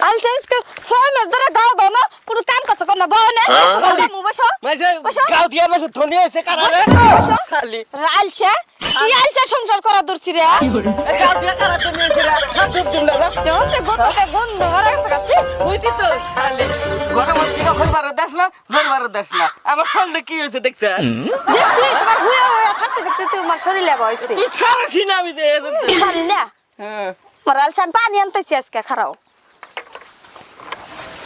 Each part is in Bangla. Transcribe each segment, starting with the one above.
আলছে इसके 6 মাস ধরে গাও দাও না কোনো কাম কাজ কর না বউ না মু বসো গাও দিয়া মাসে ধনী হইছে কারারে বসো খালি আলছে কি আলছে সংসার করা দরছি রে গাও দিয়া কারা ধনী হইছে রে সব দিন না হচ্ছে গোটে গন্ধ মারা গেছে বুঝতি তো খালি গরম হচ্ছে কখন বারো দেশ না বারো দেশ না আমার শরীরে কি হয়েছে দেখছেন দেখছি তোমার হুয়া হুয়া থাকতে থাকতে তোমার শরীরে বইছে তুই ছাড়ছি না আমি যে ছাড়ি না হ্যাঁ মারাল চান পানি আনতেছি আজকে খারাও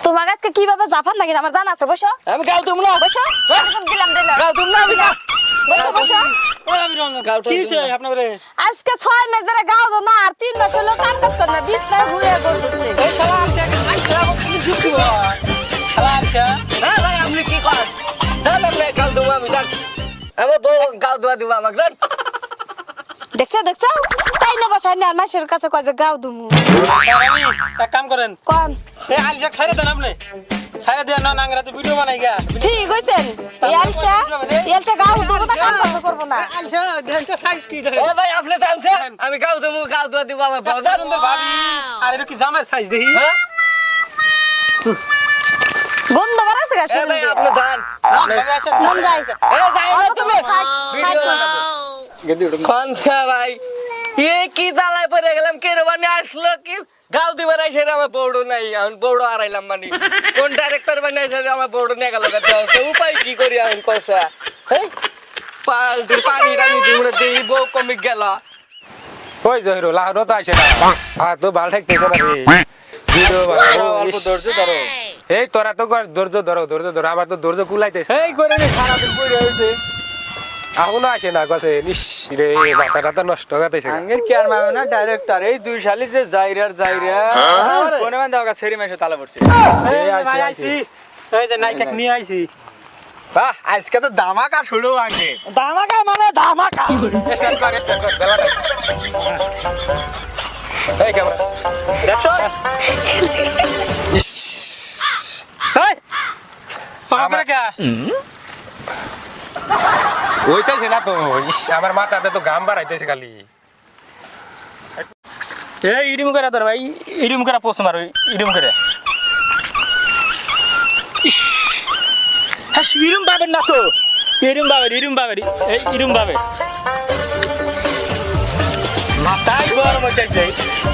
তোমার আজকে কিভাবে জাফান নাকি আমার জানা আছে বসো আমি গাও তুমি না বসো এখন দিলাম দিলাম গাও তুমি না আমি না বসো বসো কি হইছে আপনারে আজকে 6 মাস ধরে গাও দাও না আর 3 মাস হলো কাম কাজ কর না বিছনা হুয়া গড় দিচ্ছে এই শালা আমছে আইসা কি দুঃখী শালা আমছে না ভাই আপনি কি করেন জান আপনি গাও দেবো আমি জান আমার বউ গাও দেওয়া দিব আমাকে জান দেখছো দেখছো তাই না বসাই না আর মাসের কাছে কয় যে গাও দুমু আমি এক কাম করেন কোন এই আলজাক ছাইরে দেন আপনি ছাইরে দেন না নাংরাতে ভিডিও বানাই গা ঠিক কইছেন ইয়ালসা গাও দুমু না কাম কাজ করব না আলজা দেন সাইজ কি দেন ও ভাই আপনি জানছেন আমি গাও দেবো গাও দেওয়া দিব আমার বউ জান সুন্দর ভাবি আর এটা কি জামার সাইজ দেখি হ্যাঁ গন্ধ মারাছে গা এ শুনুন ভাই আপনি জান ভাবি আসেন মন যাই এ যাই না তুমি গেদি কনসা ভাই এ কি দালায় পড়ে গেলাম কে রে মানে আসলো কি গাও দিবার আইছে রে আমার বউড়ো নাই আমি বউড়ো আড়াইলাম মানে কোন ডাইরেক্টর বানাই আইছে আমার বউড়ো নিয়ে গেল তো উপায় কি করি আমি কসা হ্যাঁ পানি রানি দিমরে দেই বউ কমে গেল কই জহিরো লাহরো তো আইছে না আর তো ভাল ঠেকতেছে না রে ভিডিও বানাও অল্প ধৈর্য ধরো এই তোরা তো ধৈর্য ধরো আমার তো ধৈর্য কুলাইতেছে এই করে রে সারা দিন কই রইছে এখনো আসে না কসে নিস রে মাথাটা নষ্ট হইতেছে আঙ্গের কি আর মামে না ডাইরেক্টর এই দুই শালি যে যাইরা কোনে মান দাওগা সেরি মাসে তালা পড়ছে এই আইছি এই যে নাইকা নিয়ে আইছি বাহ আজকে তো ধামাকা শুরু আগে ধামাকা মানে ধামাকা স্টার্ট কর বেলাটা এই ক্যামেরা দেখছো এই আমরা কে ওইটাই না তো আমার মাথাতে তো গাম বাড়াইতেছে খালি এই ইডিম করে তোর ভাই ইডিম করে পোস্ট মারো ইডিম করে হ্যাঁ ইডিম পাবেন না তো ইডিম পাবেন এই ইডিম পাবে মাথায় গরম হইতেছে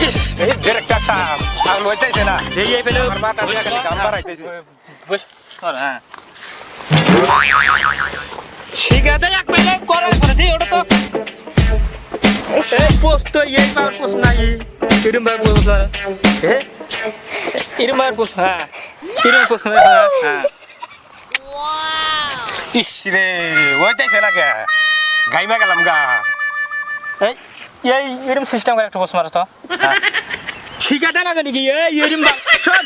ইস এই ডিরেক্টর সাহেব আর ওইটাইছে না যেই এই পেলে আমার মাথা দিয়ে খালি গাম বাড়াইতেছে বস হ্যাঁ ঠিক আছে এক পেলে করার পরে দিই ওটা তো এই পোস্ট তো এই পাওয়ার পোস্ট নাই ইডিম পাওয়ার পোস্ট হ্যাঁ ইডিম পাওয়ার পোস্ট হ্যাঁ ইডিম পোস্ট হ্যাঁ ইস রে ওইটাইছে না কে গাইমা গেলাম গা এই এই এরম সিস্টেম করে একটা পোস্ট মারছ তো ঠিক আছে না জানি কি এই এরম সব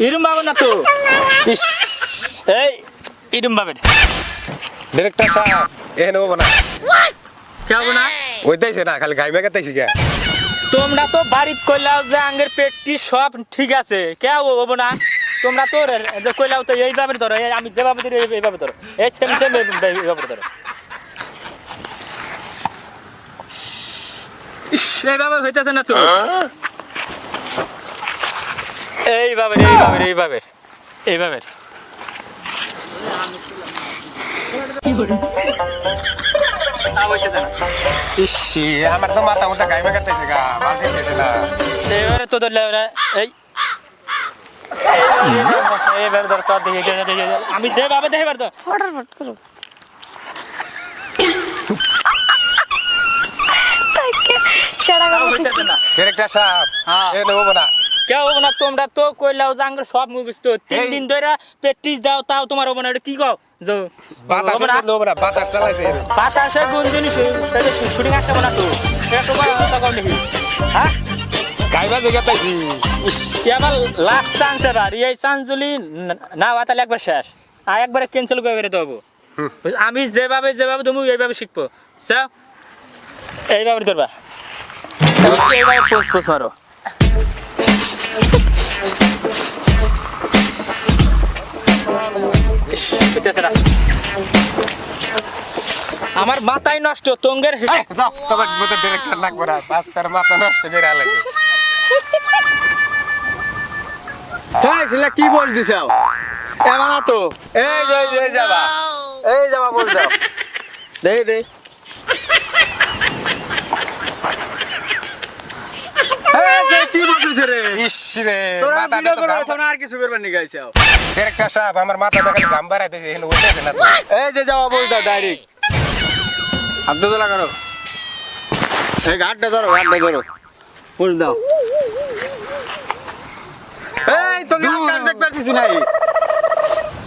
এরম বাবা না তো ইস এই এরম বাবা ডিরেক্টর সাহেব এখানে হবো না কে হবে না ওইটাইছে না খালি গাইমা গেতেছি কে তোমরা তো বাড়িত কইলাও যে আঙ্গের পেটটি সব ঠিক আছে কে হবো না তোমরা তো যে কইলাও তো এইভাবে ধরো আমি যেভাবে ধরো এইভাবে ধরো এই সেম এইভাবে ধরো এইভাবে হইতেছে না তো এইভাবে ইসি আমার তো মাথা মতো গাইমা গেতেছে গা ভাল ঠেকতেছে না এবারে তো ধরলে এই এইভাবে দরকার দেখে আমি যেভাবে দেখে পারতো ডিরেক্টর সাহেব এখানে হবো না কে হবো না তোমরা তো কইলাও যে আঙ্গুর সব মুগিস তো 3 দিন ধরে প্র্যাকটিস দাও তাও তোমার হবো না এটা কি কও বাতাস হবো না বাতাস চালাইছে বাতাসে কোন জিনিস শুটিং আসতে না তো এটা তোমার কথা কও নাকি হ্যাঁ গাইমা গেতেছি আমার লাস্ট চান্স এবার এই চান্স যদি না হয় তাহলে একবার শেষ আর একবারে ক্যান্সেল করে বেরোতে হবো আমি যেভাবে তুমি এইভাবে শিখবো স্যার এইভাবে ধরবা এইভাবে পোস্ট মারো আমার মাথায় নষ্ট তোঙ্গের তোমার মতো ডিরেক্টর লাগবে না বাচ্চার মাথা নষ্ট করে লাগে হ্যাঁ সেটা কি বল দিছাও এমন না তো এই যাবা বল দাও দে কি বলছিস রে ইস রে তোরা মাথা ভিডিও তো করে ঘাম- এখন আর কিছু করবার নি গাইছাও একটা সাপ আমার মাথা দেখালে ঘাম বাড়াইতেছে এখানে উঠতেছে না তো। এই যে যাওয়া বল দাও ডাইরেক্ট হাত তো লাগানো এই ঘাটটা ধরো বল দাও এই তো গাছ দেখতে পারছিস নাই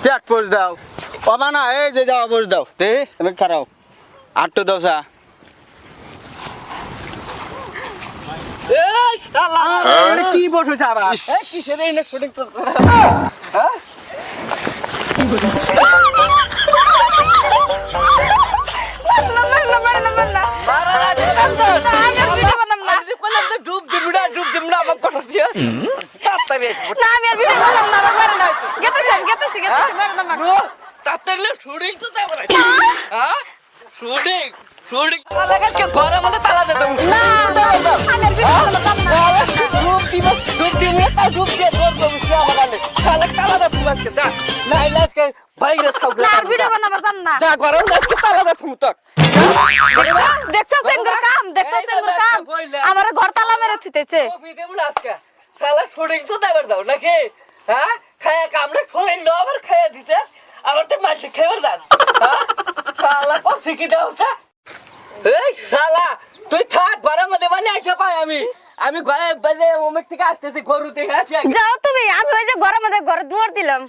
চ্যাট পোজ দাও বাবা না এই যে যাওয়া পোজ দাও দে আমি খারাপ আটটো দাও সা এই শালা কি বসেছে আবার এই কিসের এই না শুটিং তো মার না মারা রাখে আমি আর ভিডিও বানাম না আমি কইলাম তো ডুব দিমড়া আমার কথা ছিল তাড়াতাড়ি না আমি আর ভিডিও বানাম না আমার মারে না গেতেছি মারে না মার তাড়াতাড়ি শুটিং তো তাই বলে হ্যাঁ শুটিং তালা গাছকে ঘরের মধ্যে তালা দিতাম না আমি আর ভিডিও বানাম না ডুব দিব তা ডুব দিয়ে ধরবো বুঝছি আমার গানে শালা তালা দা তুমি আজকে যা না এলে আজকে বাইরে থাক না আর ভিডিও বানাম জান না যা ঘরের আজকে তালা দা তুমি তক দেখছো সেনগুর কাম আমার ঘর তালা মেরে থুতেছে কপি দেব না আজকে শালা শুটিং তো দেবার দাও নাকি হ্যাঁ খায়া কামড়ে ফোরেন নো আবার খায়া দিতে আবার তো মাছ খেয়ে দাও হ্যাঁ শালা করছি কি দাও এই শালা তুই থাক ঘরের মধ্যে মানে এসে পাই আমি ঘরে বাজে অমুক থেকে আসতেছি গরু দেখে আসি যাও তুমি আমি ওই যে ঘরের মধ্যে ঘর দুয়ার দিলাম